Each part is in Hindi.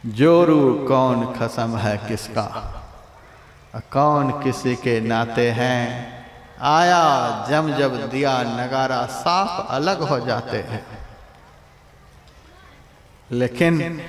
जोरू कौन खसम है किसका, कौन किसी के नाते हैं। आया जम जब दिया नगारा साफ अलग हो जाते हैं। लेकिन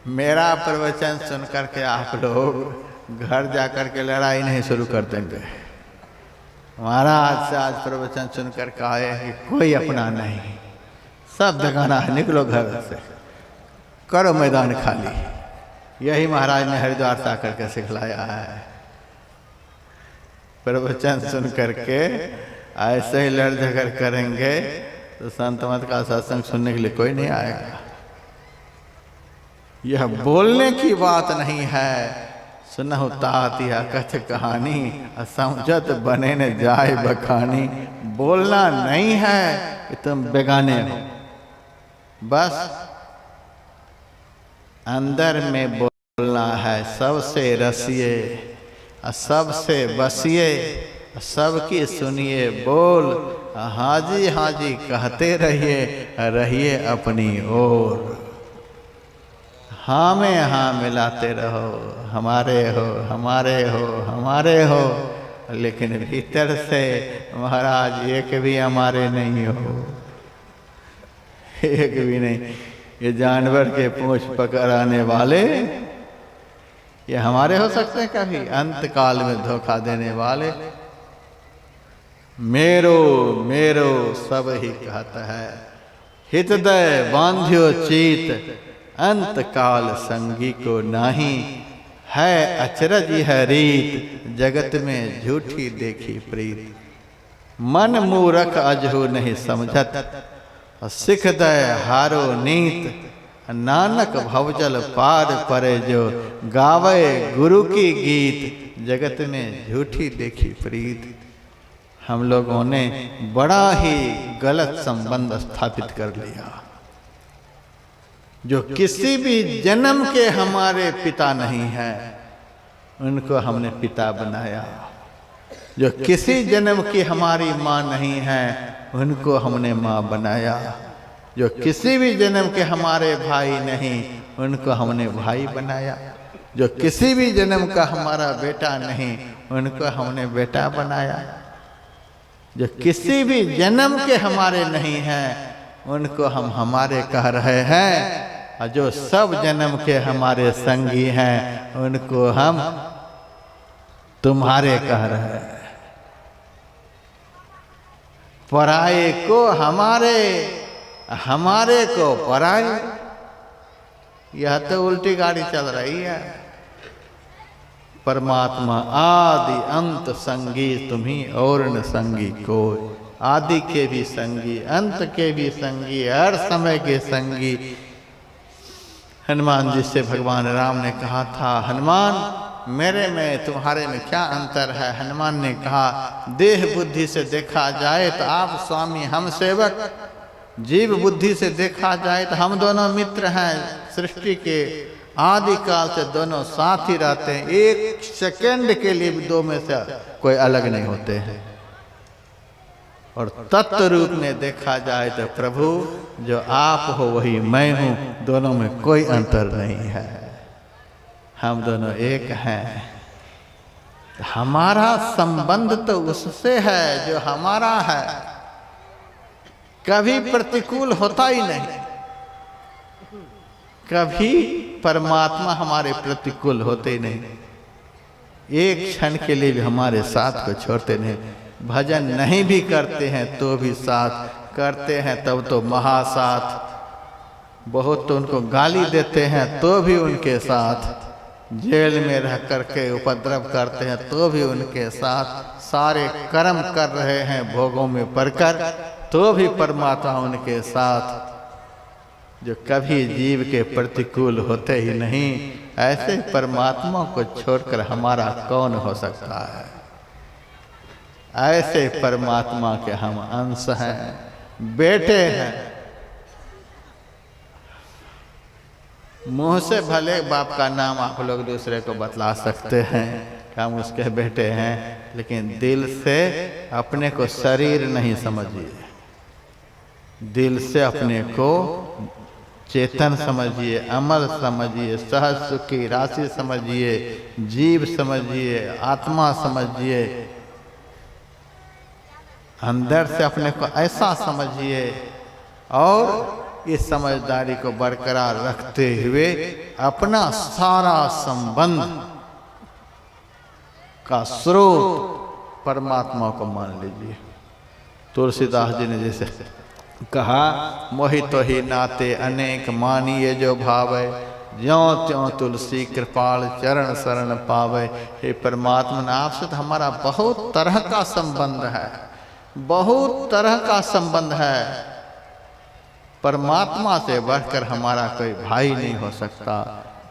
मेरा प्रवचन सुनकर के आप लोग घर जाकर के लड़ाई नहीं शुरू कर देंगे। हमारा आज से आज प्रवचन सुनकर कहा है कि कोई अपना नहीं, सब बेगाना है, निकलो घर से, करो मैदान खाली। यही महाराज ने हरिद्वार से आकर के सिखलाया है। प्रवचन सुन करके ऐसे ही लड़ झगड़ करेंगे तो संत मत का सत्संग सुनने के लिए कोई नहीं आएगा। यह बोलने की बात नहीं है, सुनहु तात यह कथ कहानी, समझत बने न जाए बखानी। बोलना नहीं है कि तुम बेगाने हो, बस अंदर में बोलना है। सबसे रसिए, सबसे बसिए, सबकी सुनिए बोल। हाजी हाजी कहते रहिए, रहिए अपनी ओर। हाँ में हाँ मिलाते रहो, हमारे हो हमारे हो हमारे हो, लेकिन भीतर से महाराज एक भी हमारे नहीं हो, एक भी नहीं। ये जानवर के पूंछ पकड़ाने वाले ये हमारे हो सकते हैं कभी? अंत काल में धोखा देने वाले मेरो मेरो सब ही कहता है। हितदय बांध्यो चित, अंत काल संगी को नाही। है अचरज यह रीत, जगत में झूठी देखी प्रीत। मन मूरख अजहु नहीं समझत, सिख दय हारो नीत। नानक भवजल पार परे जो, गावे गुरु की गीत। जगत में झूठी देखी प्रीत। हम लोगों ने बड़ा ही गलत संबंध स्थापित कर लिया। जो किसी भी जन्म के हमारे पिता नहीं हैं, उनको हमने पिता बनाया। जो किसी जन्म की हमारी माँ नहीं है, उनको हमने माँ बनाया। जो किसी भी जन्म के हमारे भाई नहीं, उनको हमने भाई बनाया। जो किसी भी जन्म का हमारा बेटा नहीं, उनको हमने बेटा बनाया। जो किसी भी जन्म के हमारे नहीं हैं, उनको हम हमारे कह रहे हैं। और जो सब जन्म के हमारे संगी हैं, उनको हम तुम्हारे कह रहे हैं। पराये को हमारे, हमारे को पराये। यह तो उल्टी गाड़ी चल रही है। परमात्मा आदि अंत संगी तुम्ही और न संगी कोई। आदि के भी संगी, अंत के भी संगी, हर समय के संगी। हनुमान जी से भगवान राम ने कहा था, हनुमान मेरे में तुम्हारे में क्या अंतर है? हनुमान ने कहा, देह बुद्धि से देखा जाए तो आप स्वामी, हम सेवक। जीव बुद्धि से देखा जाए तो हम दोनों मित्र हैं। सृष्टि के आदि काल से दोनों साथ ही रहते हैं। एक सेकंड के लिए भी दो में से कोई अलग नहीं होते हैं। और तत्व रूप में देखा जाए तो प्रभु जो आप हो वही मैं हूँ, दोनों में कोई अंतर नहीं है। हम दोनों एक हैं। हमारा संबंध तो उससे है जो हमारा है, कभी प्रतिकूल होता ही नहीं। कभी परमात्मा हमारे प्रतिकूल होते ही नहीं। एक क्षण के लिए भी हमारे साथ को छोड़ते नहीं। भजन नहीं भी करते हैं तो भी साथ, करते हैं तब तो महासाथ। बहुत तो उनको गाली देते हैं तो भी उनके साथ, जेल में रह करके उपद्रव करते हैं तो भी उनके साथ, सारे कर्म कर रहे हैं भोगों में पड़कर तो भी परमात्मा उनके साथ। जो कभी जीव के प्रतिकूल होते ही नहीं, ऐसे परमात्मा को छोड़कर हमारा कौन हो सकता है? ऐसे परमात्मा के हम अंश हैं, बेटे हैं। मुंह से भले बाप का नाम आप लोग दूसरे को बतला सकते हैं कि हम उसके बेटे हैं, लेकिन दिल से अपने को शरीर नहीं समझिए। दिल से अपने को चेतन समझिए, अमर समझिए, सहज सुख की राशि समझिए, जीव समझिए, आत्मा समझिए, अंदर से अपने को ऐसा समझिए और इस समझदारी को बरकरार रखते हुए अपना सारा संबंध का स्रोत परमात्मा को मान लीजिए। तुलसीदास जी ने जैसे कहा, मोहित ही नाते अनेक मानिए जो भावे, ज्यों त्यों तुलसी कृपाल चरण शरण पावे। हे परमात्मा, आपसे तो हमारा बहुत तरह का संबंध है, बहुत तरह का संबंध है। परमात्मा से बढ़कर हमारा कोई भाई नहीं हो सकता,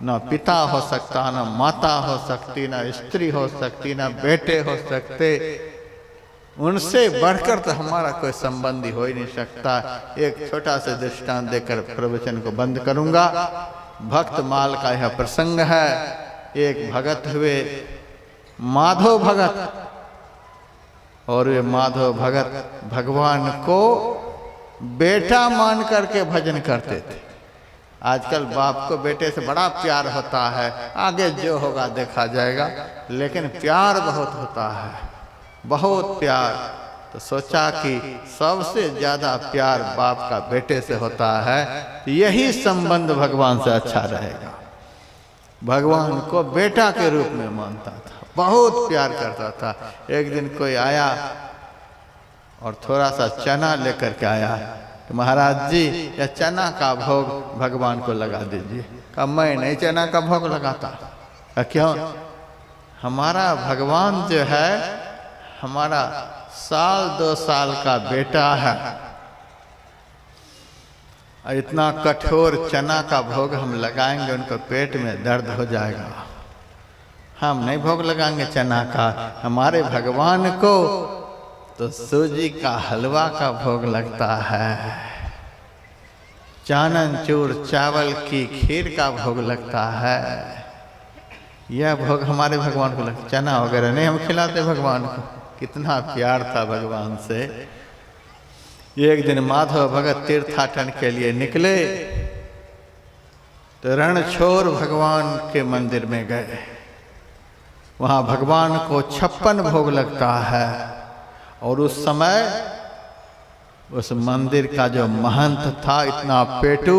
न पिता हो सकता, न माता हो सकती, न स्त्री हो सकती, न बेटे हो सकते। उनसे बढ़कर तो हमारा कोई संबंधी हो ही नहीं सकता। एक छोटा सा दृष्टांत देकर प्रवचन को बंद करूंगा। भक्त माल का यह प्रसंग है। एक भगत हुए माधव भगत, और वे माधव भगत भगवान को बेटा मान करके भजन करते थे। आजकल बाप को बेटे से बड़ा प्यार होता है, आगे जो होगा देखा जाएगा, लेकिन प्यार बहुत होता है, बहुत प्यार। तो सोचा कि सबसे ज्यादा प्यार बाप का बेटे से होता है, यही संबंध भगवान से अच्छा रहेगा। भगवान को बेटा के रूप में मानता था, बहुत प्यार करता था। एक दिन कोई आया और थोड़ा सा चना लेकर के आया, तो महाराज जी यह चना का भोग भगवान को लगा दीजिए। कहा मैं नहीं चना का भोग लगाता। क्यों? हमारा भगवान जो है हमारा 1-2 साल का बेटा है, और इतना कठोर चना का भोग हम लगाएंगे उनको पेट में दर्द हो जाएगा। हम नहीं भोग लगाएंगे चना का। हमारे भगवान को तो सूजी का हलवा का भोग लगता है, चानन चूर चावल की खीर का भोग लगता है। यह भोग हमारे भगवान को लगता, चना वगैरह नहीं हम खिलाते भगवान को। कितना प्यार था भगवान से। एक दिन माधव भगत तीर्थाटन के लिए निकले, तो रणछोड़ भगवान के मंदिर में गए। वहां भगवान को 56 भोग लगता है, और उस समय उस मंदिर का जो महंत था इतना पेटू,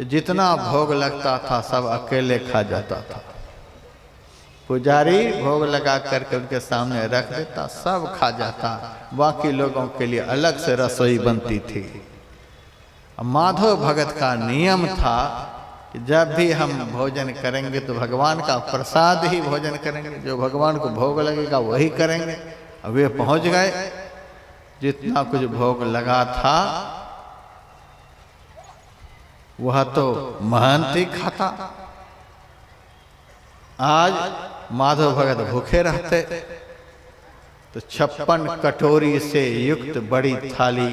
जितना भोग लगता था सब अकेले खा जाता था। पुजारी भोग लगा करके उनके सामने रख देता, सब खा जाता, बाकी लोगों के लिए अलग से रसोई बनती थी। माधव भगत का नियम था कि जब भी हम भोजन करेंगे तो भगवान का प्रसाद ही भोजन करेंगे, जो भगवान को भोग लगेगा वही करेंगे। अब वे पहुंच गए, जितना कुछ भोग लगा था वह तो महंत ही खाता। आज माधव भगत भूखे रहते, तो 56 कटोरी से युक्त बड़ी थाली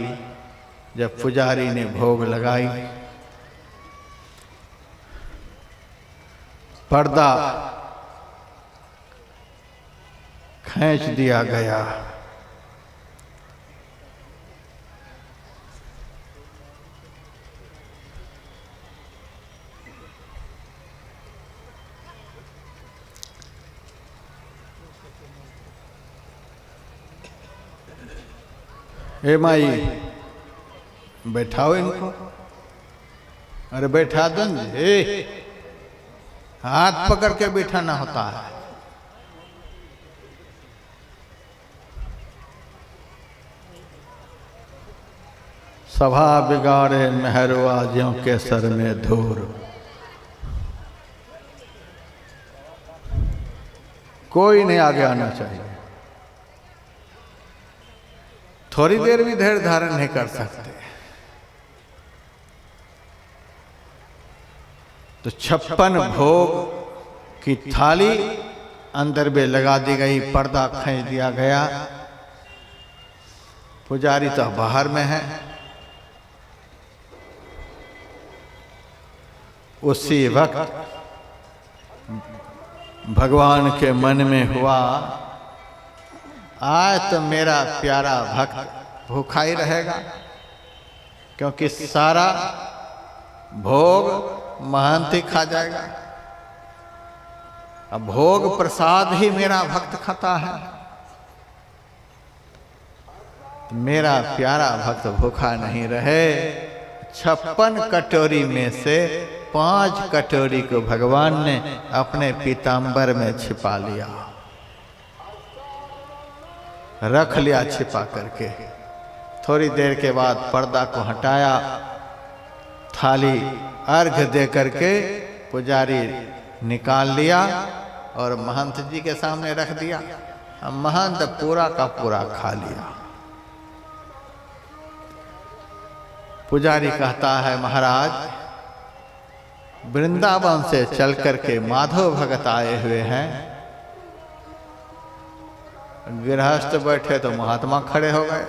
जब पुजारी ने भोग लगाई, पर्दा खींच दिया गया। ए माई बैठाओ इनको। अरे बैठा दो, हाथ पकड़ के बैठाना होता है। सभा बिगाड़े मेहरवा ज्यों के सर में धूर। कोई नहीं आगे आना चाहिए। थोड़ी देर भी धैर्य धारण नहीं कर सकते। तो 56 भोग की थाली अंदर में लगा दी गई, पर्दा खींच दिया गया। पुजारी तो बाहर में है। उसी वक्त भगवान के मन में हुआ, आज तो मेरा प्यारा भक्त भूखा ही रहेगा, क्योंकि सारा भोग महंत ही खा जाएगा। अब भोग प्रसाद ही मेरा भक्त खाता है, मेरा प्यारा भक्त भूखा नहीं रहे। 56 कटोरी में से 5 कटोरी को भगवान ने अपने पीताम्बर में छिपा लिया, रख लिया छिपा करके। थोड़ी देर के बाद पर्दा को हटाया, थाली अर्घ दे करके पुजारी निकाल लिया और महंत जी के सामने रख दिया। महंत पूरा का पूरा खा लिया। पुजारी कहता है, महाराज वृंदावन से चल करके माधव भगत आए हुए हैं। गृहस्थ बैठे तो महात्मा खड़े हो गए,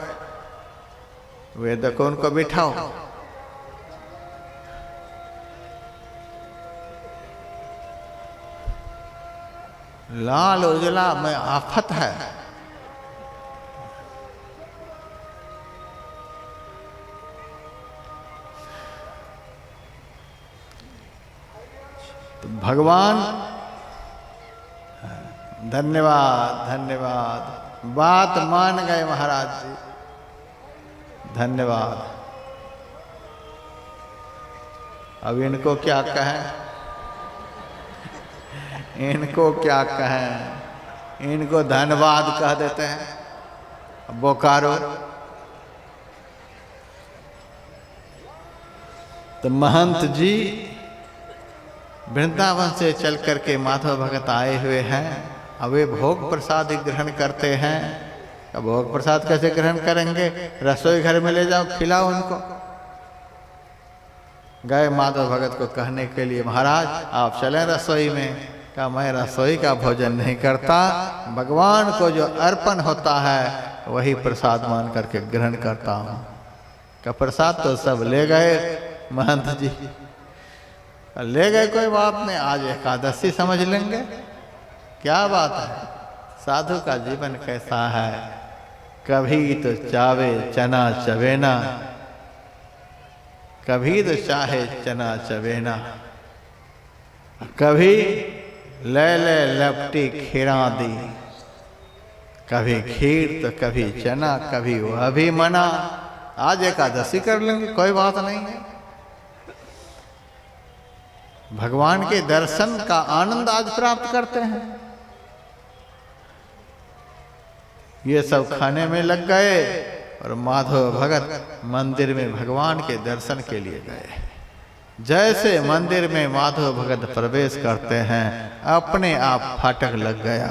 वेद को उनको बिठाओ। लाल उजला में आफत है, तो भगवान धन्यवाद धन्यवाद, बात मान गए महाराज जी, धन्यवाद। अब इनको क्या कहें, इनको क्या कहें, इनको धन्यवाद कह देते हैं। बोकारो तो महंत जी वृंदावन से चल करके माधव भगत आए हुए हैं। अब वे भोग प्रसाद ग्रहण करते हैं। अब भोग प्रसाद कैसे ग्रहण करेंगे, रसोई घर में ले जाओ, खिलाओ उनको। गए माधव भगत को कहने के लिए, महाराज आप चलें रसोई में। कहा मैं रसोई का भोजन नहीं करता, भगवान को जो अर्पण होता है वही प्रसाद मान करके ग्रहण करता हूँ। का प्रसाद तो सब ले गए महंत जी, ले गए कोई बात नहीं, आज एकादशी समझ लेंगे। क्या बात है, साधु का जीवन कैसा है, कभी तो चावे चना चवेना, कभी तो चाहे चना चवेना, कभी ले ले लपटी खीरा दी, कभी खीर तो कभी चना, कभी वह भी मना। आज एकादशी कर लेंगे, कोई बात नहीं है। भगवान के दर्शन का आनंद आज प्राप्त करते हैं। ये सब खाने में लग गए और माधव भगत मंदिर में भगवान के दर्शन के लिए गए। जैसे मंदिर में माधव भगत प्रवेश करते हैं, अपने आप फाटक लग गया।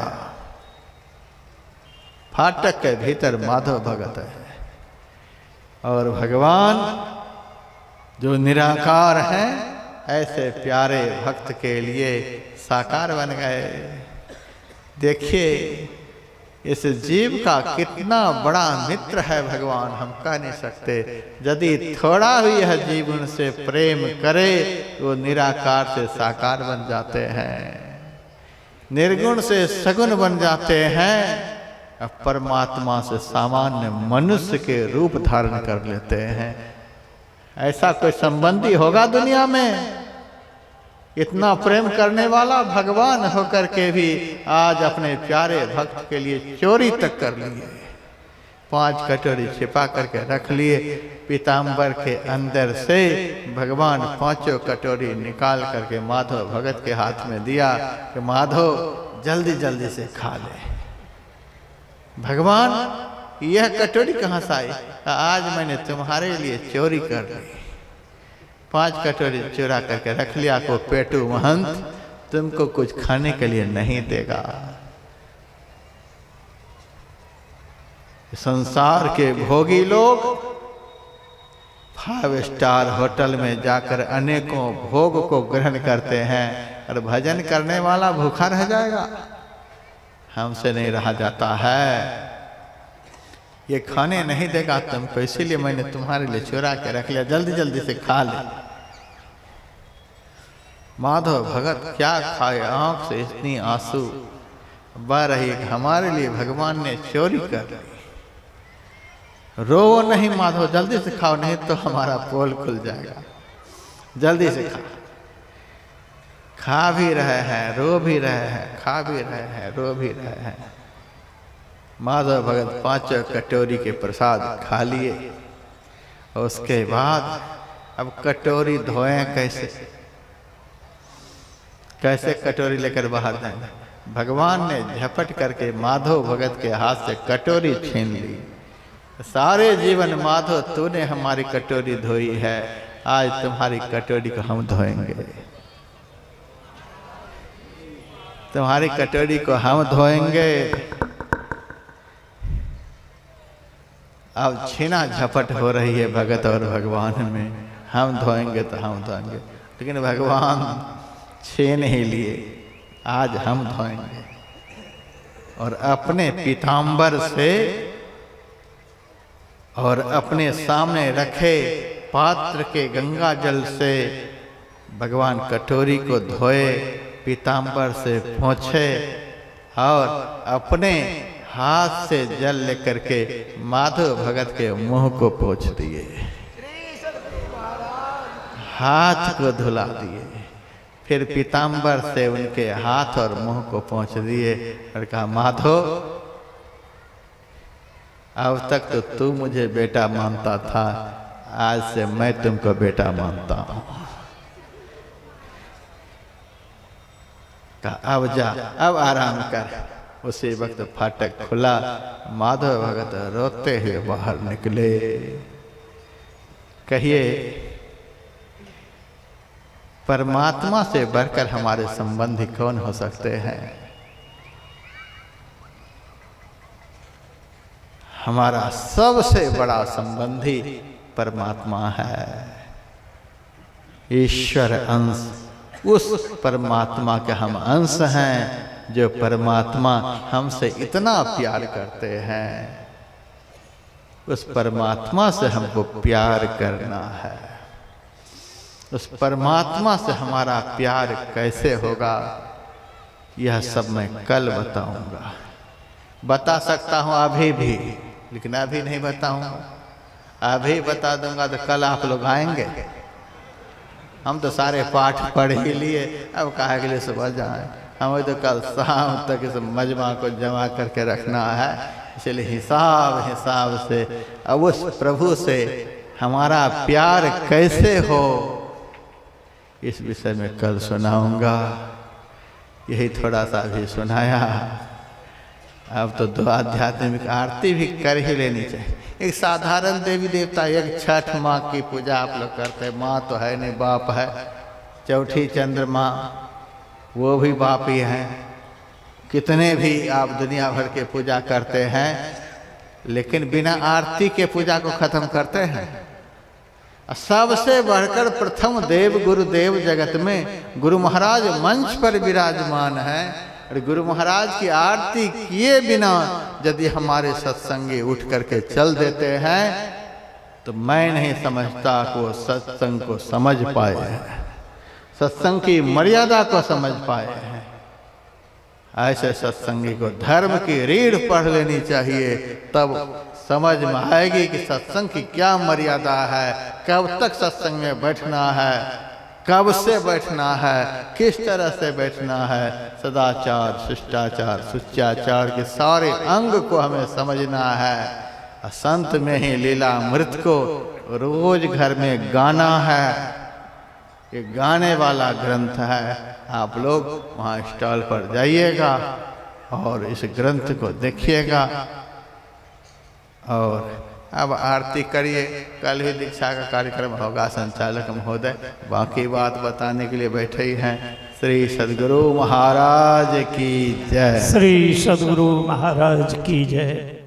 फाटक के भीतर माधव भगत है और भगवान जो निराकार हैं, ऐसे प्यारे भक्त के लिए साकार बन गए। देखिए इस जीव का कितना बड़ा मित्र है भगवान, हम कह नहीं सकते। यदि थोड़ा भी यह जीव उनसे प्रेम करे, वो निराकार से साकार बन जाते हैं, निर्गुण से सगुण बन जाते हैं, अब परमात्मा से सामान्य मनुष्य के रूप धारण कर लेते हैं। ऐसा कोई संबंधी होगा दुनिया में? इतना प्रेम करने वाला भगवान होकर के भी आज अपने प्यारे भक्त के लिए चोरी तक कर लिए। 5 कटोरी छिपा करके रख लिए। पीताम्बर के अंदर से भगवान 5 कटोरी निकाल करके माधव भगत के हाथ में दिया कि माधव जल्दी जल्दी से खा ले। भगवान यह कटोरी कहाँ से आई? आज मैंने तुम्हारे लिए चोरी कर ली। 5 कटोरी चुरा करके रख लिया। को पेटू महंत तुमको कुछ खाने के लिए नहीं देगा। संसार के भोगी लोग 5 स्टार होटल में जाकर अनेकों भोग को ग्रहण करते हैं और भजन करने वाला भूखा रह जाएगा। हमसे नहीं रहा जाता है। ये खाने नहीं देगा तुमको, इसीलिए मैंने तुम्हारे लिए चुरा के रख लिया, जल्दी जल्दी से खा ले। माधव भगत क्या खाए, आंख से इतनी आंसू बह रही, हमारे लिए भगवान ने चोरी कर ली। रो नहीं माधव, जल्दी से खाओ नहीं तो हमारा पोल खुल जाएगा। जल्दी से खा भी रहे हैं, रो भी रहे हैं, खा भी रहे हैं, रो भी रहे हैं। माधव भगत 5 कटोरी के प्रसाद खा लिए और उसके बाद अब कटोरी धोएं कैसे, कैसे कटोरी लेकर बाहर जाएंगे। भगवान ने झपट करके माधव भगत के हाथ से कटोरी छीन ली। सारे जीवन माधव तूने हमारी कटोरी धोई है, आज तुम्हारी कटोरी को हम धोएंगे, तुम्हारी कटोरी को हम धोएंगे। अब छीना झपट हो रही है भगत और भगवान में, हम धोएंगे तो हम धोएंगे, लेकिन भगवान छीन ही लिए, आज हम धोएंगे। और अपने पीताम्बर से और अपने सामने रखे पात्र के गंगा जल से भगवान कटोरी को धोए, पीताम्बर से पोंछे और अपने हाथ से जल लेकर के माधव भगत के मुंह को पोंछ दिए, हाथ को धुला दिए, फिर पीताम्बर से उनके हाथ और मुंह को पोंछ दिए और कहा माधव अब तक तो तू मुझे बेटा मानता था, आज से मैं तुमको बेटा मानता हूं। कहा अब जा, अब आराम कर। उसी वक्त फाटक खुला, माधव भगत रोते हुए बाहर निकले। कहिए परमात्मा से बढ़कर हमारे संबंधी कौन हो सकते हैं? हमारा सबसे बड़ा संबंधी परमात्मा है। ईश्वर अंश, उस परमात्मा के हम अंश हैं जो परमात्मा हमसे इतना प्यार करते हैं। उस परमात्मा से हमको प्यार करना है। उस परमात्मा से हमारा प्यार कैसे होगा, यह सब मैं कल बताऊंगा। बता सकता हूं अभी भी, लेकिन अभी नहीं बताऊंगा। अभी बता दूंगा तो कल आप लोग आएंगे। हम तो सारे पाठ पढ़ ही लिए, अब काहे के लिए सुबह जाएं? हमें तो कल शाम तक इस मजमा को जमा करके रखना है। इसलिए हिसाब से अब उस प्रभु से हमारा प्यार कैसे हो, इस विषय में कल सुनाऊंगा। यही थोड़ा सा भी सुनाया। अब तो 2 आध्यात्मिक आरती भी कर ही लेनी चाहिए। एक साधारण देवी देवता, एक छठ माँ की पूजा आप लोग करते हैं। माँ तो है नहीं, बाप है। चौठी चंद्रमा, वो भी बाप ही हैं। कितने भी आप दुनिया भर के पूजा करते हैं, लेकिन बिना आरती के पूजा को खत्म करते हैं। सबसे बढ़कर प्रथम देव गुरुदेव जगत में गुरु महाराज मंच पर विराजमान है। और गुरु महाराज की आरती किए बिना यदि हमारे सत्संगी उठ करके चल देते हैं तो मैं नहीं समझता कि वो सत्संग को समझ पाए हैं, सत्संग की मर्यादा को समझ पाए हैं। ऐसे सत्संगी को धर्म की रीढ़ पढ़ लेनी चाहिए, तब समझ में आएगी कि सत्संग की क्या मर्यादा है, कब तक सत्संग में बैठना है, कब से बैठना है, किस तरह से बैठना है। सदाचार, शिष्टाचार, सुचाचार के सारे अंग को हमें समझना है। संत में ही लीलामृत को रोज घर में गाना है। ये गाने वाला ग्रंथ है। आप लोग वहाँ स्टॉल पर जाइएगा और इस ग्रंथ को देखिएगा। और अब आरती करिए। कल ही दीक्षा का कार्यक्रम होगा, संचालक महोदय बाकी बात बताने के लिए बैठे ही हैं। श्री सद्गुरु महाराज की जय। श्री सद्गुरु महाराज की जय।